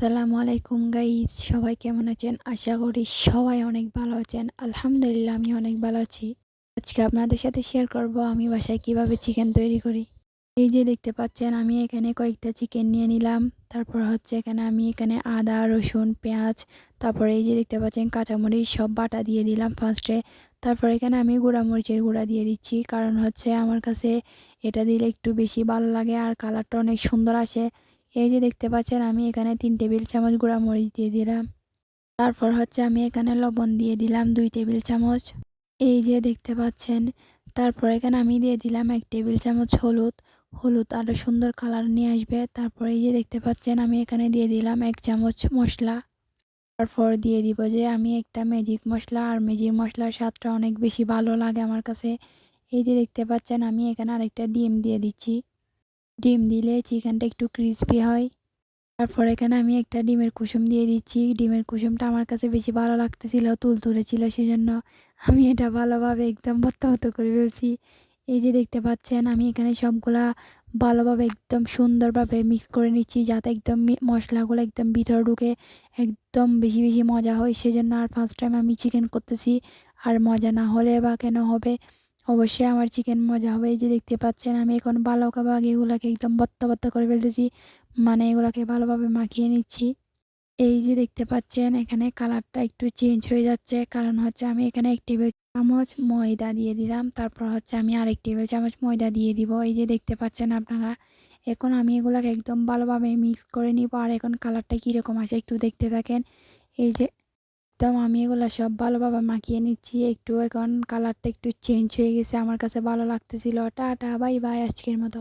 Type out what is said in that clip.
আসসালামু আলাইকুম গাইস, সবাই কেমন আছেন? আশা করি সবাই অনেক ভালো আছেন। আলহামদুলিল্লাহ আমি অনেক ভালো আছি। আজকে আপনাদের সাথে শেয়ার করব আমি বাসায় কিভাবে চিকেন তৈরি করি। এই যে দেখতে পাচ্ছেন আমি এখানে কয়েকটা চিকেন নিয়ে নিলাম। তারপর হচ্ছে এখানে আদা, রসুন, পেঁয়াজ, তারপরে এই যে দেখতে পাচ্ছেন কাঁচামরিচ সব বাটা দিয়ে দিলাম ফার্স্টে। তারপর এখানে আমি মরিচের গুঁড়া দিয়ে দিচ্ছি, কারণ হচ্ছে আমার কাছে এটা দিলে একটু বেশি ভালো লাগে আর কালারটা অনেক সুন্দর আসে। এই যে দেখতে পাচ্ছেন আমি এখানে ৩ টেবিল চামচ গুঁড়া মরিচ দিয়ে দিলাম। তারপর হচ্ছে আমি এখানে লবণ দিয়ে দিলাম ২ টেবিল চামচ। এই যে দেখতে পাচ্ছেন। তারপর এখানে আমি দিয়ে দিলাম ১ টেবিল চামচ হলুদ। হলুদ আরও সুন্দর কালার নিয়ে আসবে। তারপর এই যে দেখতে পাচ্ছেন আমি এখানে দিয়ে দিলাম ১ চামচ মসলা। তারপর দিয়ে দিব যে আমি একটা ম্যাজিক মসলা, আর ম্যাজিক মশলার স্বাদটা অনেক বেশি ভালো লাগে আমার কাছে। এই যে দেখতে পাচ্ছেন আমি এখানে আরেকটা ডিম দিয়ে দিচ্ছি। ডিম দিলে চিকেনটা একটু ক্রিস্পি হয়। তারপর এখানে আমি একটা ডিমের কুসুম দিয়ে দিচ্ছি। ডিমের কুসুমটা আমার কাছে বেশি ভালো লাগতেছিল, তুলতুলে ছিল, সেজন্য আমি এটা ভালোভাবে একদম ভর্তা ভর্তা করে ফেলছি। এই যে দেখতে পাচ্ছেন আমি এখানে সবগুলা ভালোভাবে একদম সুন্দরভাবে মিক্স করে নিচ্ছি, যাতে একদম মশলাগুলো একদম ভিতরে ঢুকে একদম বেশি বেশি মজা হয়। সেজন্য আর ফার্স্ট টাইম আমি চিকেন করতেছি, আর মজা না হলে বা কেন হবে, অবশ্যই আমার চিকেন মজা হবে। এই যে দেখতে পাচ্ছেন আমি এখন ভালোভাবে এগুলাকে একদম ভর্তা ভর্তা করে ফেলতেছি, মানে এগুলাকে ভালোভাবে মাখিয়ে নিচ্ছি। এই যে দেখতে পাচ্ছেন এখানে কালারটা একটু চেঞ্জ হয়ে যাচ্ছে, কারণ হচ্ছে আমি এখানে ১ টেবিল চামচ ময়দা দিয়ে দিলাম। তারপর হচ্ছে আমি আরেক টেবিল চামচ ময়দা দিয়ে দিব। এই যে দেখতে পাচ্ছেন আপনারা। এখন আমি এগুলাকে একদম ভালোভাবে মিক্স করে নিব। আর এখন কালারটা কীরকম আসে একটু দেখতে থাকেন। এই যে একদম আমি এগুলা সব ভালোভাবে মাখিয়ে নিচ্ছি। একটু এখন কালারটা একটু চেঞ্জ হয়ে গেছে, আমার কাছে ভালো লাগতেছিল। টাটা, বাই বাই আজকের মতো।